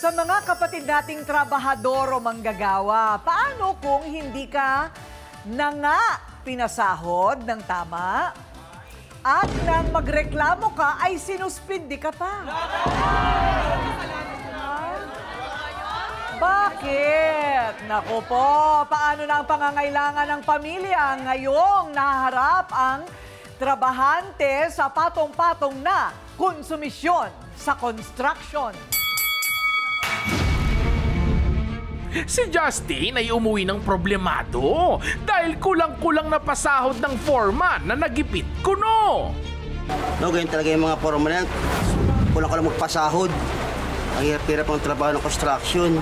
Sa mga kapatid nating trabahador o manggagawa, paano kung hindi ka na nga pinasahod ng tama at nang magreklamo ka ay sinuspindi ka pa? Bakit? Naku po, paano na ang pangangailangan ng pamilya ngayong naharap ang trabahante sa patong-patong na konsumisyon sa construction? Si Justin ay umuwi ng problemado dahil kulang-kulang na pasahod ng foreman na nagipit kuno. No, ganyan talaga yung mga foreman yan. Kulang-kulang magpasahod. Ang hirap-hirap ng trabaho ng construction.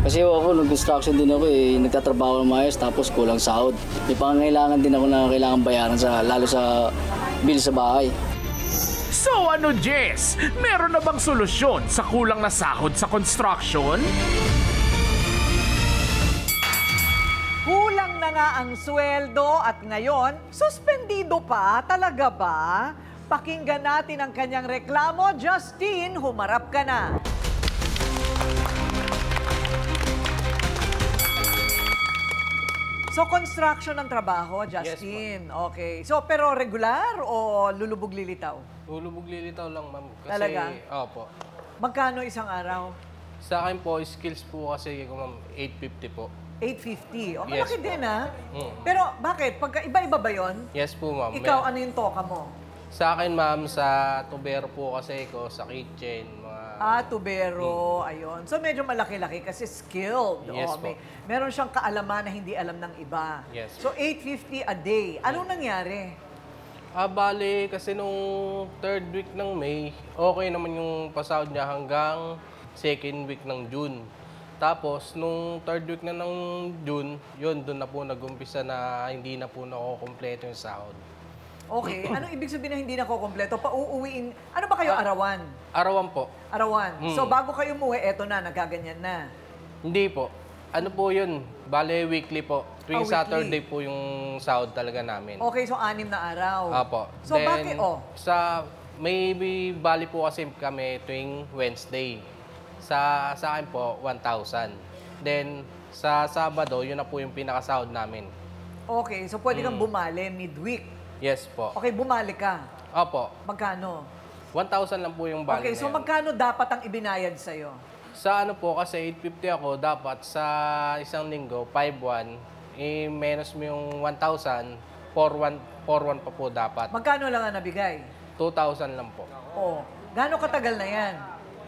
Kasi ako, nag-construction din ako nagtatrabaho ng maayos tapos kulang sahod. May pangangailangan din ako na kailangan bayaran lalo sa bill sa bahay. So ano, Jess? Meron na bang solusyon sa kulang na sahod sa construction? Kulang na nga ang sweldo at ngayon, suspendido pa, talaga ba? Pakinggan natin ang kanyang reklamo. Justin, humarap ka na. So, construction ng trabaho, Justin. Yes, okay. So, pero regular o lulubog-lilitaw? Lulubog-lilitaw lang, ma'am. Kasi, Talaga? Opo. Magkano isang araw? Sa akin po, skills po kasi, ma'am, 850 po. 850. O, Yes malaki po. din, ha? Mm. Pero bakit? Pagka iba-iba ba yun? Yes po, ma'am. Ikaw, ano yung toka mo? Sa akin, ma'am, sa tubero po kasi ko, sa kitchen, mga... Tubero, ayun. So medyo malaki-laki kasi skilled. Yes po. Meron siyang kaalaman na hindi alam ng iba. Yes. So 850 a day. Anong nangyari? Bale, kasi nung third week ng May, okay naman yung pasahod niya hanggang second week ng June. Tapos, nung third week na ng June, yun, doon na po nag-umpisa na hindi na po nakukompleto yung sahod. Okay. Anong ibig sabihin na hindi nakukompleto? Pauuwiin. Ano ba kayo, arawan? Arawan po. Arawan. So bago kayo umuwi, eto na, nagaganyan na. Hindi po. Ano po yun? Bale, weekly po. Tuwing Weekly. Saturday po yung sahod talaga namin. Okay, so 6 na araw. Apo. So bakit, May bali po kasi kami tuwing Wednesday. Sa akin po, 1,000. Then, sa Sabado, yun na po yung pinakasahod namin. Okay, so pwede kang bumali midweek. Yes po. Okay, bumali ka. Opo. Magkano? 1,000 lang po yung bali Okay, so na yun. magkano dapat ang ibinayad sa'yo? Sa ano po, kasi 850 ako, dapat sa isang linggo, 5,100, minus mo yung 1,000, 4,100 pa po dapat. Magkano lang ang nabigay? 2,000 lang po. Oo. Gaano katagal na yan?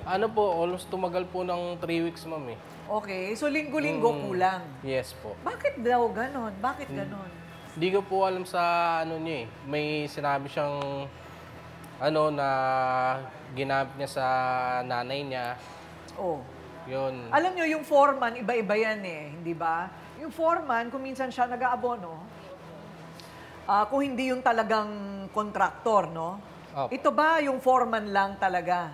Ano po, almost tumagal po ng 3 weeks, ma'am eh. Okay, so linggo-linggo kulang. Yes po. Bakit daw ganon? Bakit ganon? Hindi ko po alam sa ano niya eh. May sinabi siyang ano na ginamit niya sa nanay niya. Oh. Yun. Alam nyo, yung foreman, iba-iba yan eh, hindi ba? Yung foreman, kung minsan siya nag-aabono, kung hindi yung talagang kontraktor, no? Opo. Ito ba yung foreman lang talaga?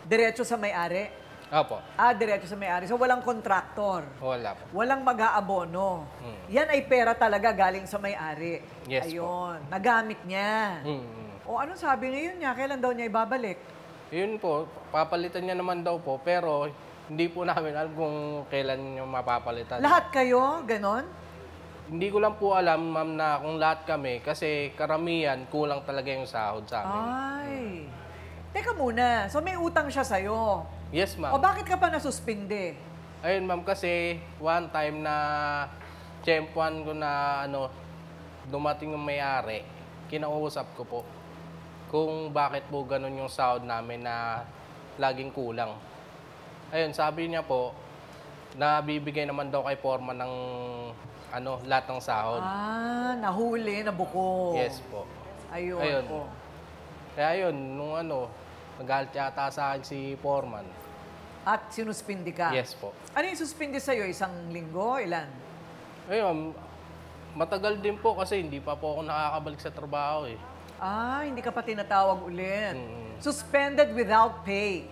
Diretso sa may-ari? Opo. Diretso sa may-ari. So, walang kontraktor. Wala po. Walang mag-aabono. Yan ay pera talaga galing sa may-ari. Yes po. Ayun. Nagamit niya. Mm. O anong sabi niya yun niya? Kailan daw niya ibabalik? Yun po, papalitan niya naman daw po, pero hindi po namin alam kung kailan niya mapapalitan. Lahat kayo? Ganon? Hindi ko lang po alam, ma'am, na kung lahat kami, kasi karamihan, kulang talaga yung sahod sa amin. Ay. Teka muna. So may utang siya sa'yo. Yes, O ma'am. bakit ka pa nasuspinde? Ayun, ma'am, kasi one time na tiyempuan ko na dumating yung may-ari, kinausap ko po kung bakit po ganun yung sahod namin na laging kulang. Ayun, sabi niya po, nabibigay naman daw kay foreman ng lahat ng sahod. Nahuli, nabuko. Yes po. Ayun. Ayun. Oh. Kaya yun, nung nagalit yata sa akin si foreman. At sinuspindi ka? Yes po. Ano yung suspindi sa'yo? Isang linggo? Ilan? Ayun, matagal din po kasi hindi pa po ako nakakabalik sa trabaho eh. Hindi ka pa tinatawag ulit. Suspended without pay.